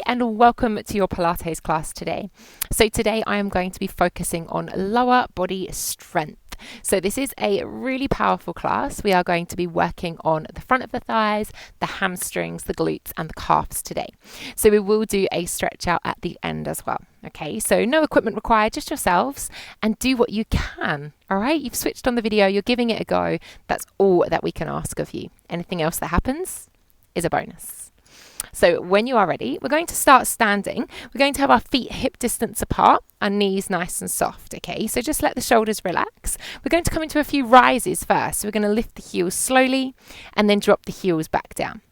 and welcome to your Pilates class today. So today I am going to be focusing on lower body strength. So this is a really powerful class. We are going to be working on the front of the thighs, the hamstrings, the glutes and the calves today. So we will do a stretch out at the end as well. Okay, so no equipment required, just yourselves, and do what you can. All right, you've switched on the video, you're giving it a go. That's all that we can ask of you. Anything else that happens is a bonus. So when you are ready, we're going to start standing. We're going to have our feet hip distance apart, our knees nice and soft, okay? So just let the shoulders relax. We're going to come into a few rises first. So we're going to lift the heels slowly and then drop the heels back down.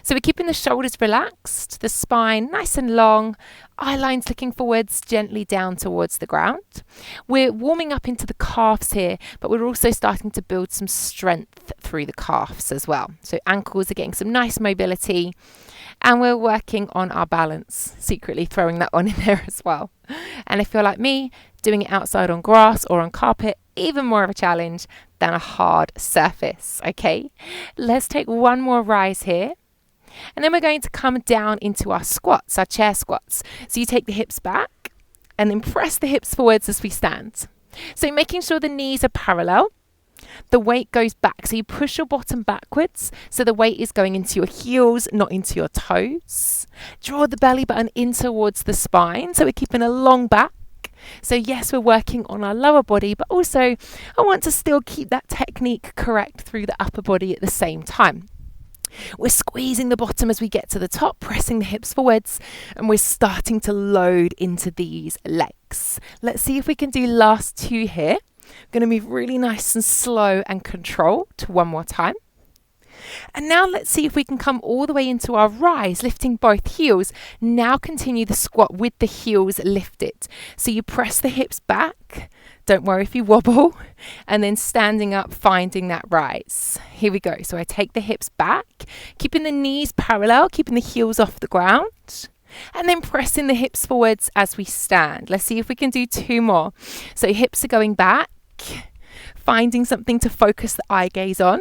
So we're keeping the shoulders relaxed, the spine nice and long, eye lines looking forwards, gently down towards the ground. We're warming up into the calves here, but we're also starting to build some strength through the calves as well. So ankles are getting some nice mobility. And we're working on our balance, secretly throwing that on in there as well. And if you're like me, doing it outside on grass or on carpet, even more of a challenge than a hard surface, okay? Let's take one more rise here. And then we're going to come down into our squats, our chair squats. So you take the hips back and then press the hips forwards as we stand. So making sure the knees are parallel. The weight goes back, so you push your bottom backwards, so the weight is going into your heels, not into your toes. Draw the belly button in towards the spine, so we're keeping a long back. So yes, we're working on our lower body, but also I want to still keep that technique correct through the upper body at the same time. We're squeezing the bottom as we get to the top, pressing the hips forwards, and we're starting to load into these legs. Let's see if we can do last two here. We're going to move really nice and slow and controlled one more time. And now let's see if we can come all the way into our rise, lifting both heels. Now continue the squat with the heels lifted. So you press the hips back. Don't worry if you wobble. And then standing up, finding that rise. Here we go. So I take the hips back, keeping the knees parallel, keeping the heels off the ground. And then pressing the hips forwards as we stand. Let's see if we can do two more. So hips are going back, finding something to focus the eye gaze on.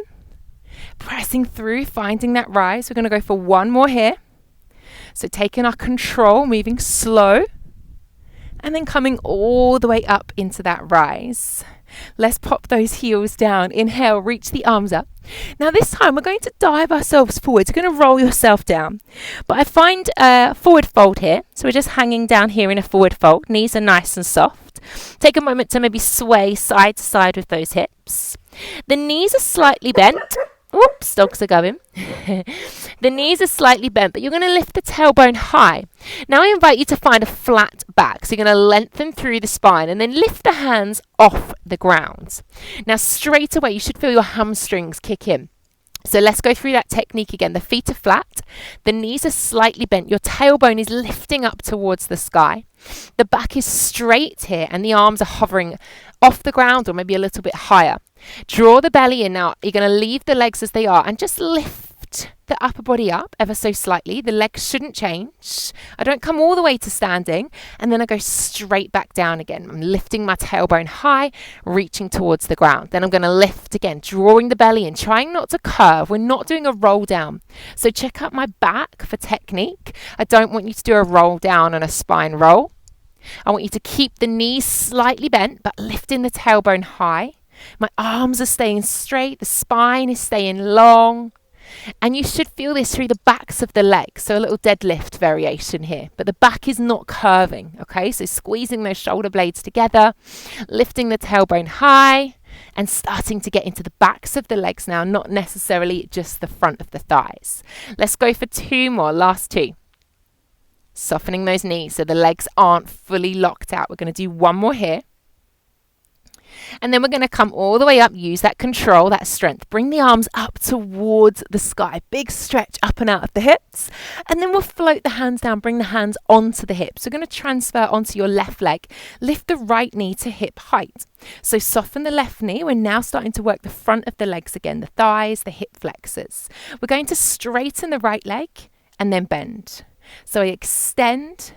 Pressing through, finding that rise. We're going to go for one more here. So taking our control, moving slow. And then coming all the way up into that rise. Let's pop those heels down. Inhale, reach the arms up. Now this time we're going to dive ourselves forward. You're going to roll yourself down. But I find a forward fold here. So we're just hanging down here in a forward fold. Knees are nice and soft. Take a moment to maybe sway side to side with those hips. The knees are slightly bent. Oops, dogs are going. The knees are slightly bent, but you're going to lift the tailbone high. Now I invite you to find a flat back. So you're going to lengthen through the spine and then lift the hands off the ground. Now straight away, you should feel your hamstrings kick in. So let's go through that technique again. The feet are flat, the knees are slightly bent, your tailbone is lifting up towards the sky. The back is straight here and the arms are hovering off the ground or maybe a little bit higher. Draw the belly in now. You're going to leave the legs as they are and just lift the upper body up ever so slightly. The legs shouldn't change. I don't come all the way to standing and then I go straight back down again. I'm lifting my tailbone high, reaching towards the ground. Then I'm going to lift again, drawing the belly in, trying not to curve. We're not doing a roll down. So check out my back for technique. I don't want you to do a roll down and a spine roll. I want you to keep the knees slightly bent, but lifting the tailbone high. My arms are staying straight. The spine is staying long. And you should feel this through the backs of the legs. So a little deadlift variation here. But the back is not curving. Okay, so squeezing those shoulder blades together, lifting the tailbone high, and starting to get into the backs of the legs now, not necessarily just the front of the thighs. Let's go for two more, last two. Softening those knees so the legs aren't fully locked out. We're going to do one more here. And then we're going to come all the way up, use that control, that strength. Bring the arms up towards the sky. Big stretch up and out of the hips. And then we'll float the hands down, bring the hands onto the hips. We're going to transfer onto your left leg. Lift the right knee to hip height. So soften the left knee. We're now starting to work the front of the legs again, the thighs, the hip flexors. We're going to straighten the right leg and then bend. So I extend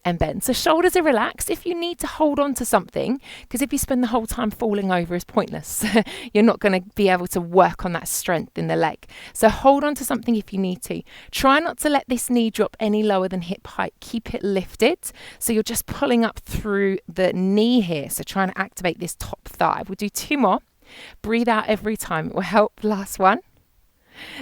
and bend. So shoulders are relaxed. If you need to hold on to something, because if you spend the whole time falling over, it's pointless. You're not going to be able to work on that strength in the leg. So hold on to something if you need to. Try not to let this knee drop any lower than hip height. Keep it lifted. So you're just pulling up through the knee here. So trying to activate this top thigh. We'll do 2 more. Breathe out every time. It will help. Last one.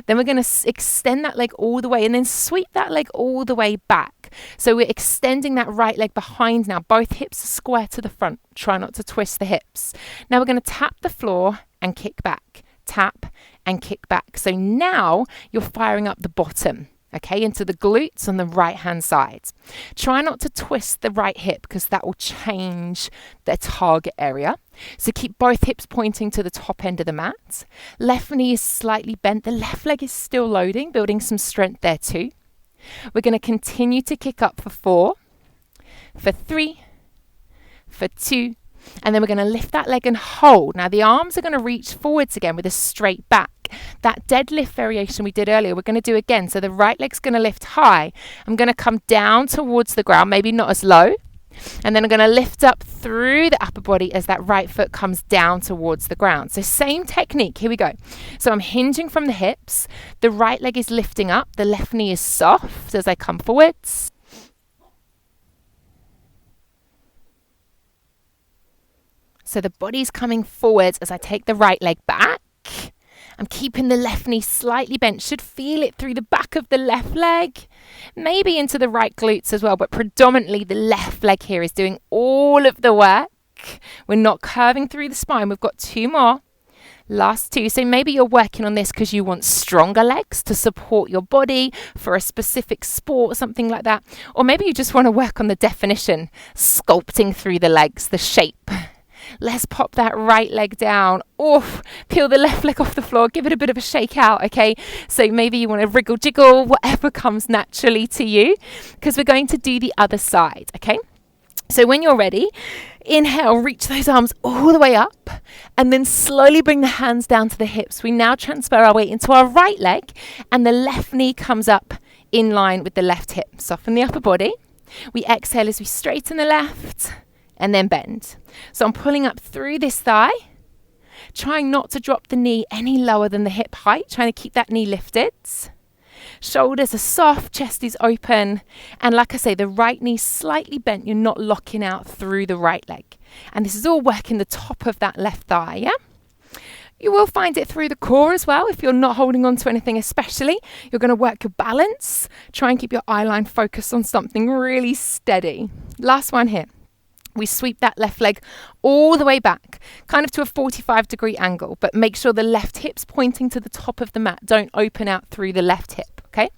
Then we're going to extend that leg all the way and then sweep that leg all the way back. So we're extending that right leg behind now. Both hips are square to the front. Try not to twist the hips. Now we're going to tap the floor and kick back. Tap and kick back. So now you're firing up the bottom. Okay, into the glutes on the right hand side. Try not to twist the right hip because that will change the target area. So keep both hips pointing to the top end of the mat. Left knee is slightly bent. The left leg is still loading, building some strength there too. We're going to continue to kick up for 4, for 3, for 2, and then we're going to lift that leg and hold. Now the arms are going to reach forwards again with a straight back. That deadlift variation we did earlier, we're going to do again. So the right leg's going to lift high. I'm going to come down towards the ground, maybe not as low. And then I'm going to lift up through the upper body as that right foot comes down towards the ground. So same technique. Here we go. So I'm hinging from the hips. The right leg is lifting up. The left knee is soft as I come forwards. So the body's coming forwards as I take the right leg back. I'm keeping the left knee slightly bent. Should feel it through the back of the left leg, maybe into the right glutes as well, but predominantly the left leg here is doing all of the work. We're not curving through the spine. We've got 2 more. Last 2. So maybe you're working on this because you want stronger legs to support your body for a specific sport or something like that. Or maybe you just want to work on the definition, sculpting through the legs, the shape. Let's pop that right leg down. Oof, peel the left leg off the floor. Give it a bit of a shake out, okay? So maybe you want to wriggle, jiggle, whatever comes naturally to you, because we're going to do the other side, okay? So when you're ready, inhale, reach those arms all the way up, and then slowly bring the hands down to the hips. We now transfer our weight into our right leg, and the left knee comes up in line with the left hip. Soften the upper body. We exhale as we straighten the left, and then bend. So I'm pulling up through this thigh, trying not to drop the knee any lower than the hip height, trying to keep that knee lifted. Shoulders are soft, chest is open, and like I say, the right knee slightly bent. You're not locking out through the right leg. And this is all working the top of that left thigh, yeah? You will find it through the core as well if you're not holding on to anything especially. You're going to work your balance. Try and keep your eye line focused on something really steady. Last one here. We sweep that left leg all the way back, kind of to a 45-degree angle, but make sure the left hip's pointing to the top of the mat. Don't open out through the left hip, okay?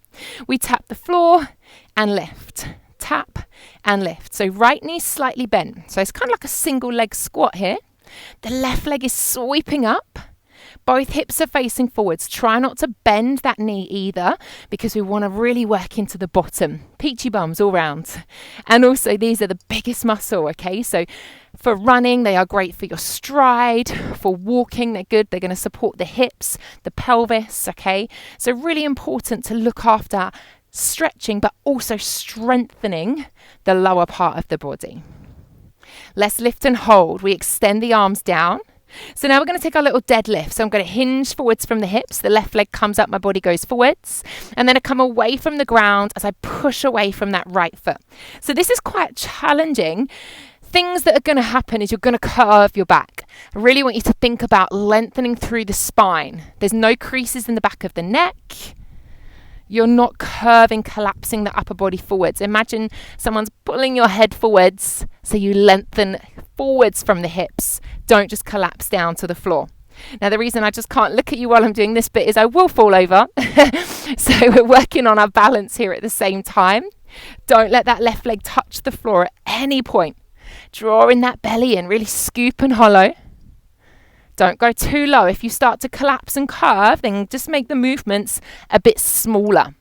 We tap the floor and lift. Tap and lift. So right knee slightly bent. So it's kind of like a single leg squat here. The left leg is sweeping up. Both hips are facing forwards. Try not to bend that knee either because we want to really work into the bottom. Peachy bums all round. And also these are the biggest muscle, okay? So for running, they are great for your stride. For walking, they're good. They're going to support the hips, the pelvis, okay? So really important to look after stretching but also strengthening the lower part of the body. Let's lift and hold. We extend the arms down. So now we're going to take our little deadlift. So I'm going to hinge forwards from the hips. The left leg comes up, my body goes forwards. And then I come away from the ground as I push away from that right foot. So this is quite challenging. Things that are going to happen is you're going to curve your back. I really want you to think about lengthening through the spine. There's no creases in the back of the neck. You're not curving, collapsing the upper body forwards. Imagine someone's pulling your head forwards, so you lengthen forwards from the hips. Don't just collapse down to the floor. Now, the reason I just can't look at you while I'm doing this bit is I will fall over. So we're working on our balance here at the same time. Don't let that left leg touch the floor at any point. Drawing that belly in, really scoop and hollow. Don't go too low. If you start to collapse and curve, then just make the movements a bit smaller.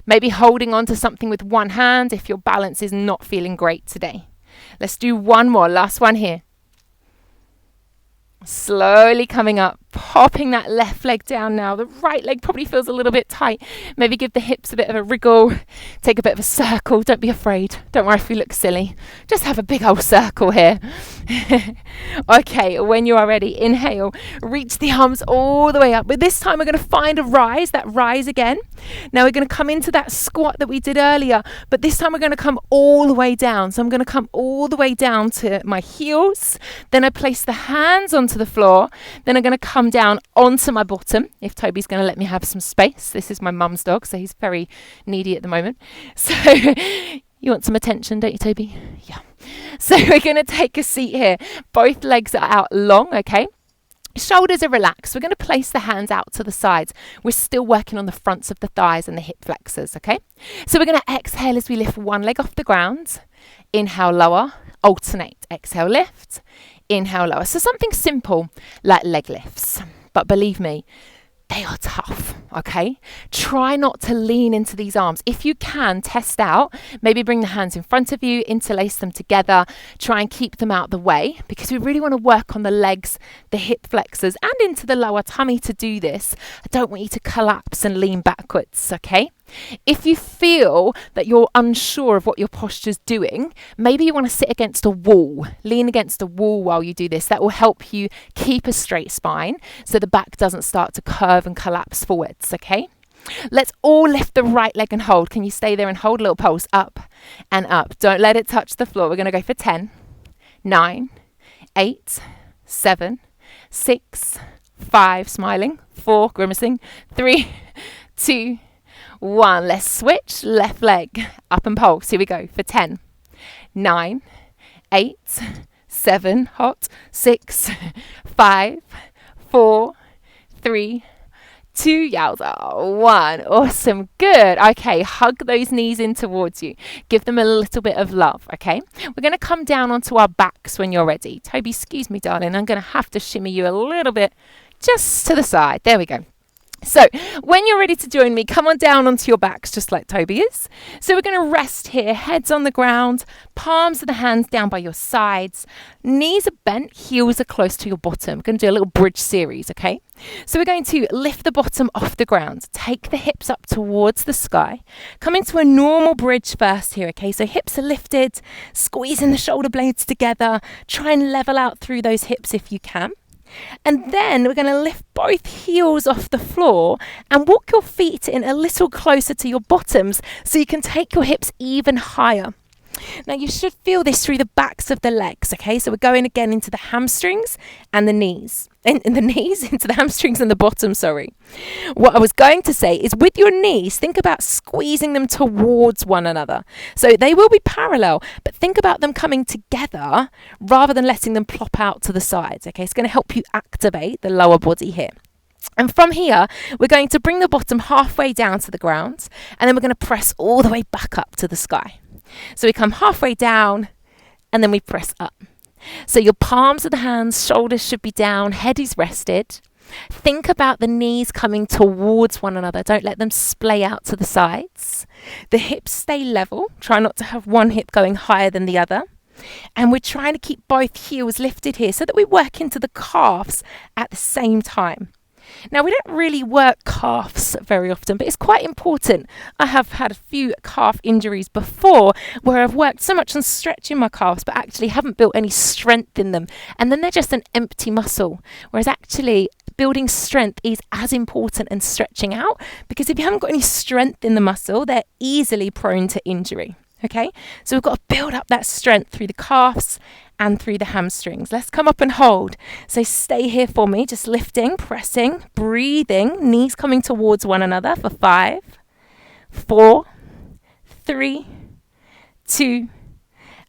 Maybe holding on to something with one hand if your balance is not feeling great today. Let's do one more. Last one here. Slowly coming up. popping that left leg down now. The right leg probably feels a little bit tight. Maybe give the hips a bit of a wriggle. Take a bit of a circle. Don't be afraid. Don't worry if you look silly. Just have a big old circle here. Okay, when you are ready, inhale. Reach the arms all the way up. But this time we're going to find a rise, that rise again. Now we're going to come into that squat that we did earlier. But this time we're going to come all the way down. So I'm going to come all the way down to my heels. Then I place the hands onto the floor. Then I'm going to come down onto my bottom, if Toby's going to let me have some space. This is my mum's dog, so he's very needy at the moment. So you want some attention, don't you, Toby? Yeah. So we're going to take a seat here. Both legs are out long, okay? Shoulders are relaxed. We're going to place the hands out to the sides. We're still working on the fronts of the thighs and the hip flexors, okay? So we're going to exhale as we lift one leg off the ground. Inhale, lower, alternate. Exhale, lift. Inhale, lower. So something simple like leg lifts. But believe me, they are tough, okay? Try not to lean into these arms. If you can, test out. Maybe bring the hands in front of you, interlace them together. Try and keep them out the way because we really want to work on the legs, the hip flexors, and into the lower tummy to do this. I don't want you to collapse and lean backwards, okay? If you feel that you're unsure of what your posture's doing, maybe you want to sit against a wall, lean against a wall while you do this. That will help you keep a straight spine so the back doesn't start to curve and collapse forwards, okay? Let's all lift the right leg and hold. Can you stay there and hold a little pulse up and up? Don't let it touch the floor. We're going to go for 10, 9, 8, 7, 6, 5, smiling, 4, grimacing, 3, 2, 1. Let's switch. Left leg up and pulse. Here we go for 10, 9, 8, 7, hot, 6, 5, 4, 3, 2, yowza, 1. Awesome. Good. Okay, hug those knees in towards you. Give them a little bit of love, okay? We're going to come down onto our backs when you're ready. Toby, excuse me, darling. I'm going to have to shimmy you a little bit just to the side. There we go. So when you're ready to join me, come on down onto your backs just like Toby is. So we're going to rest here, heads on the ground, palms of the hands down by your sides, knees are bent, heels are close to your bottom. We're going to do a little bridge series, okay? So we're going to lift the bottom off the ground, take the hips up towards the sky, come into a normal bridge first here, okay? So hips are lifted, squeezing the shoulder blades together, try and level out through those hips if you can. And then we're going to lift both heels off the floor and walk your feet in a little closer to your bottoms so you can take your hips even higher. Now you should feel this through the backs of the legs, okay? So we're going again into the hamstrings and the knees. In the knees, into the hamstrings and the bottom, sorry. What I was going to say is with your knees, think about squeezing them towards one another. So they will be parallel, but think about them coming together rather than letting them plop out to the sides, okay? It's going to help you activate the lower body here. And from here, we're going to bring the bottom halfway down to the ground, and then we're going to press all the way back up to the sky. So we come halfway down and then we press up. So your palms of the hands, shoulders should be down, head is rested. Think about the knees coming towards one another. Don't let them splay out to the sides. The hips stay level. Try not to have one hip going higher than the other. And we're trying to keep both heels lifted here so that we work into the calves at the same time. Now, we don't really work calves very often, but it's quite important. I have had a few calf injuries before where I've worked so much on stretching my calves, but actually haven't built any strength in them. And then they're just an empty muscle. Whereas actually building strength is as important as stretching out, because if you haven't got any strength in the muscle, they're easily prone to injury. Okay, so we've got to build up that strength through the calves and through the hamstrings. Let's come up and hold. So stay here for me, just lifting, pressing, breathing, knees coming towards one another for 5, 4, 3, 2,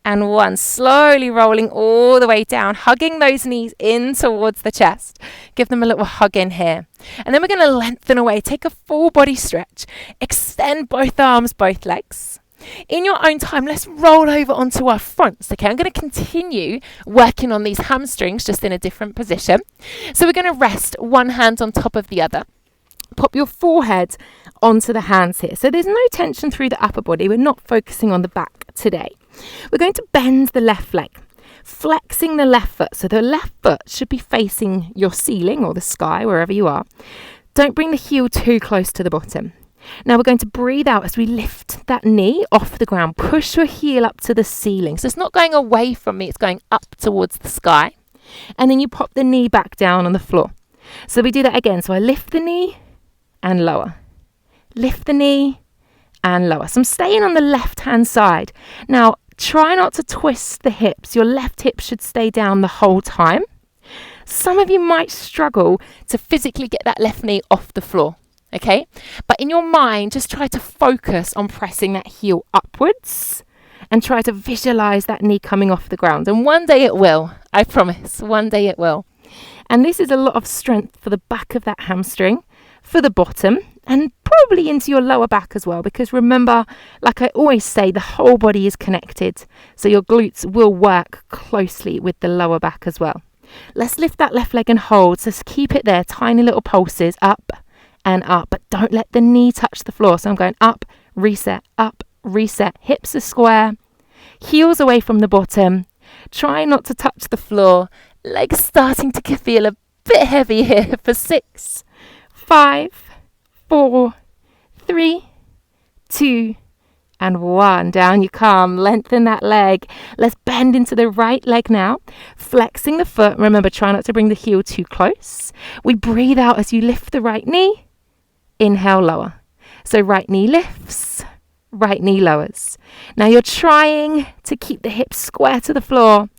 and 1. Slowly rolling all the way down, hugging those knees in towards the chest. Give them a little hug in here. And then we're going to lengthen away, take a full body stretch, extend both arms, both legs. In your own time, let's roll over onto our fronts, okay? I'm going to continue working on these hamstrings just in a different position. So we're going to rest one hand on top of the other. Pop your forehead onto the hands here. So there's no tension through the upper body. We're not focusing on the back today. We're going to bend the left leg. Flexing the left foot. So the left foot should be facing your ceiling or the sky, wherever you are. Don't bring the heel too close to the bottom. Now we're going to breathe out as we lift that knee off the ground. Push your heel up to the ceiling. So it's not going away from me, it's going up towards the sky. And then you pop the knee back down on the floor. So we do that again. So I lift the knee and lower. Lift the knee and lower. So I'm staying on the left-hand side. Now try not to twist the hips. Your left hip should stay down the whole time. Some of you might struggle to physically get that left knee off the floor. Okay, but in your mind, just try to focus on pressing that heel upwards and try to visualize that knee coming off the ground. And one day it will, I promise, one day it will. And this is a lot of strength for the back of that hamstring, for the bottom, and probably into your lower back as well. Because remember, like I always say, the whole body is connected. So your glutes will work closely with the lower back as well. Let's lift that left leg and hold. So keep it there, tiny little pulses, up and up, but don't let the knee touch the floor. So I'm going up, reset, hips are square, heels away from the bottom, try not to touch the floor, legs starting to feel a bit heavy here for 6, 5, 4, 3, 2, and 1. Down you come, lengthen that leg. Let's bend into the right leg now, flexing the foot. Remember, try not to bring the heel too close. We breathe out as you lift the right knee. Inhale, lower. So right knee lifts, right knee lowers. Now you're trying to keep the hips square to the floor.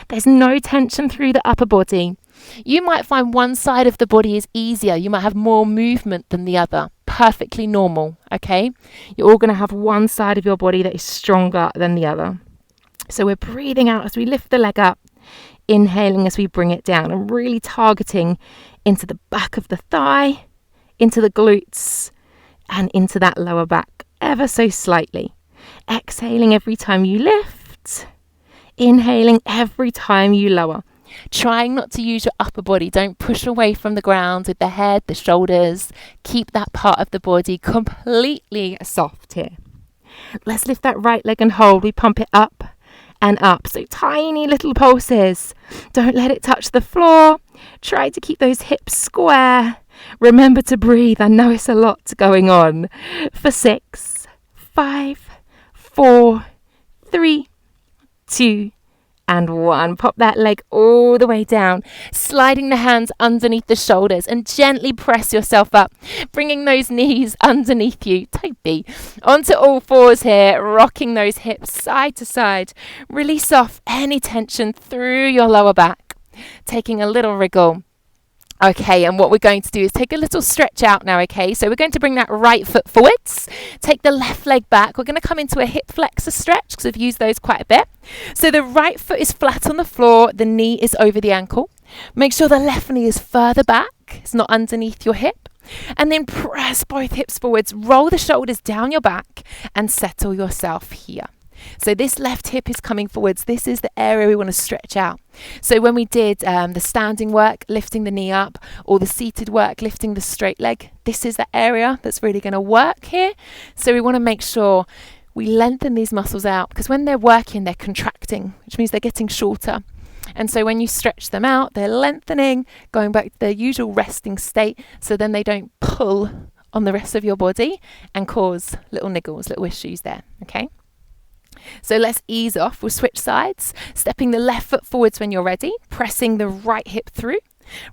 There's no tension through the upper body. You might find one side of the body is easier. You might have more movement than the other. Perfectly normal, okay? You're all going to have one side of your body that is stronger than the other. So we're breathing out as we lift the leg up, inhaling as we bring it down, and really targeting into the back of the thigh, into the glutes, and into that lower back, ever so slightly. Exhaling every time you lift, inhaling every time you lower. Trying not to use your upper body. Don't push away from the ground with the head, the shoulders. Keep that part of the body completely soft here. Let's lift that right leg and hold. We pump it up and up. So tiny little pulses. Don't let it touch the floor. Try to keep those hips square. Remember to breathe. I know it's a lot going on. For 6, 5, 4, 3, 2, and 1. Pop that leg all the way down, sliding the hands underneath the shoulders and gently press yourself up, bringing those knees underneath you. Don't be. Onto all fours here, rocking those hips side to side. Release off any tension through your lower back, taking a little wriggle. Okay, and what we're going to do is take a little stretch out now, okay? So we're going to bring that right foot forwards, take the left leg back. We're going to come into a hip flexor stretch because I've used those quite a bit. So the right foot is flat on the floor, the knee is over the ankle. Make sure the left knee is further back, it's not underneath your hip. And then press both hips forwards, roll the shoulders down your back and settle yourself here. So this left hip is coming forwards. This is the area we want to stretch out. So when we did the standing work, lifting the knee up, or the seated work, lifting the straight leg, this is the area that's really going to work here. So we want to make sure we lengthen these muscles out, because when they're working, they're contracting, which means they're getting shorter. And so when you stretch them out, they're lengthening, going back to their usual resting state, so then they don't pull on the rest of your body and cause little niggles, little issues there, okay? So let's ease off. We'll switch sides, stepping the left foot forwards when you're ready, pressing the right hip through.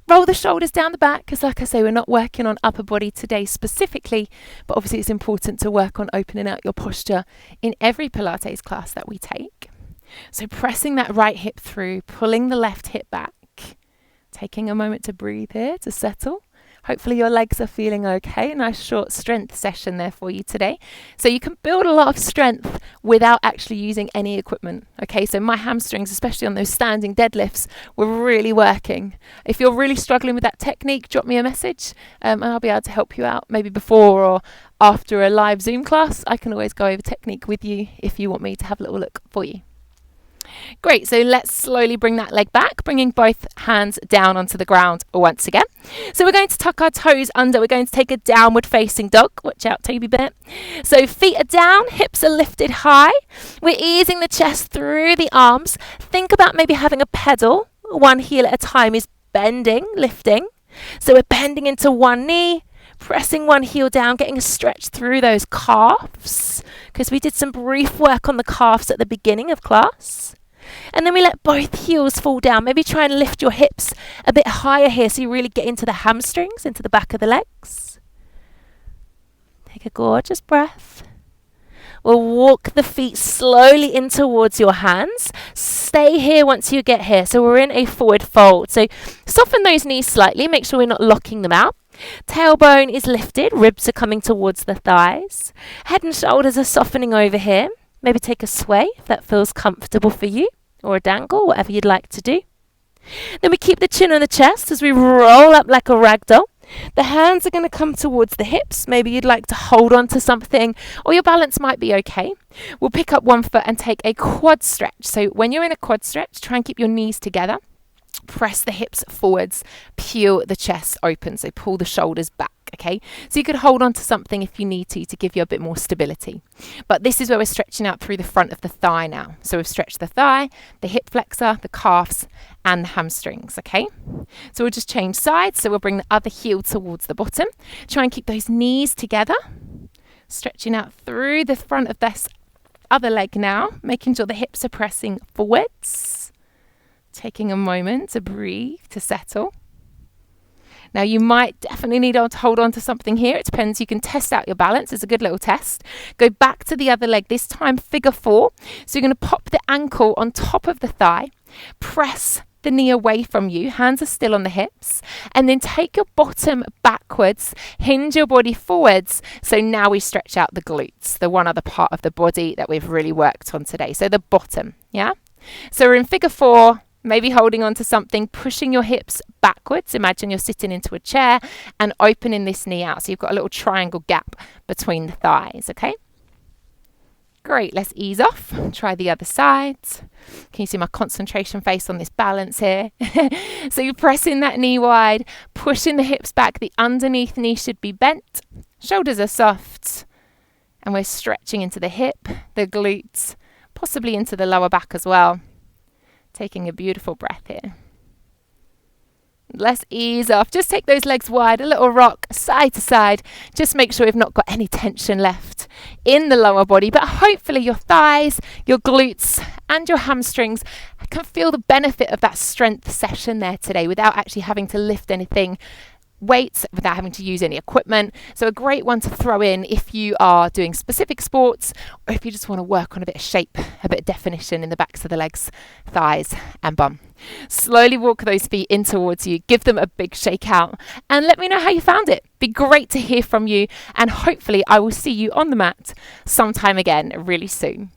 Roll the shoulders down the back, because like I say, we're not working on upper body today specifically, but obviously it's important to work on opening out your posture in every Pilates class that we take. So pressing that right hip through, pulling the left hip back, taking a moment to breathe here, to settle. Hopefully your legs are feeling okay. A nice short strength session there for you today. So you can build a lot of strength without actually using any equipment. Okay, so my hamstrings, especially on those standing deadlifts, were really working. If you're really struggling with that technique, drop me a message and I'll be able to help you out. Maybe before or after a live Zoom class, I can always go over technique with you if you want me to have a little look for you. Great, so let's slowly bring that leg back, bringing both hands down onto the ground once again. So we're going to tuck our toes under. We're going to take a downward facing dog. Watch out, Toby Bear. So feet are down, hips are lifted high. We're easing the chest through the arms. Think about maybe having a pedal. One heel at a time is bending, lifting. So we're bending into one knee, pressing one heel down, getting a stretch through those calves, because we did some brief work on the calves at the beginning of class. And then we let both heels fall down. Maybe try and lift your hips a bit higher here so you really get into the hamstrings, into the back of the legs. Take a gorgeous breath. We'll walk the feet slowly in towards your hands. Stay here once you get here. So we're in a forward fold. So soften those knees slightly. Make sure we're not locking them out. Tailbone is lifted. Ribs are coming towards the thighs. Head and shoulders are softening over here. Maybe take a sway if that feels comfortable for you, or a dangle, whatever you'd like to do. Then we keep the chin on the chest as we roll up like a rag doll. The hands are going to come towards the hips. Maybe you'd like to hold on to something, or your balance might be okay. We'll pick up one foot and take a quad stretch. So when you're in a quad stretch, try and keep your knees together. Press the hips forwards, peel the chest open, so pull the shoulders back, okay? So you could hold on to something if you need to give you a bit more stability. But this is where we're stretching out through the front of the thigh now. So we've stretched the thigh, the hip flexor, the calves, and the hamstrings, okay? So we'll just change sides. So we'll bring the other heel towards the bottom. Try and keep those knees together, stretching out through the front of this other leg now, making sure the hips are pressing forwards. Taking a moment to breathe, to settle. Now you might definitely need to hold on to something here. It depends. You can test out your balance. It's a good little test. Go back to the other leg, this time figure 4. So you're going to pop the ankle on top of the thigh. Press the knee away from you. Hands are still on the hips. And then take your bottom backwards. Hinge your body forwards. So now we stretch out the glutes, the one other part of the body that we've really worked on today. So the bottom, yeah? So we're in figure 4. Maybe holding on to something, pushing your hips backwards. Imagine you're sitting into a chair and opening this knee out. So you've got a little triangle gap between the thighs, okay? Great, let's ease off. Try the other side. Can you see my concentration face on this balance here? So you're pressing that knee wide, pushing the hips back. The underneath knee should be bent. Shoulders are soft. And we're stretching into the hip, the glutes, possibly into the lower back as well. Taking a beautiful breath here. Let's ease off. Just take those legs wide, a little rock, side to side. Just make sure we've not got any tension left in the lower body. But hopefully your thighs, your glutes, and your hamstrings can feel the benefit of that strength session there today without actually having to lift anything weights, without having to use any equipment. So a great one to throw in if you are doing specific sports, or if you just want to work on a bit of shape, a bit of definition in the backs of the legs, thighs and bum. Slowly walk those feet in towards you, give them a big shake out, and let me know how you found it. Be great to hear from you, and hopefully I will see you on the mat sometime again really soon.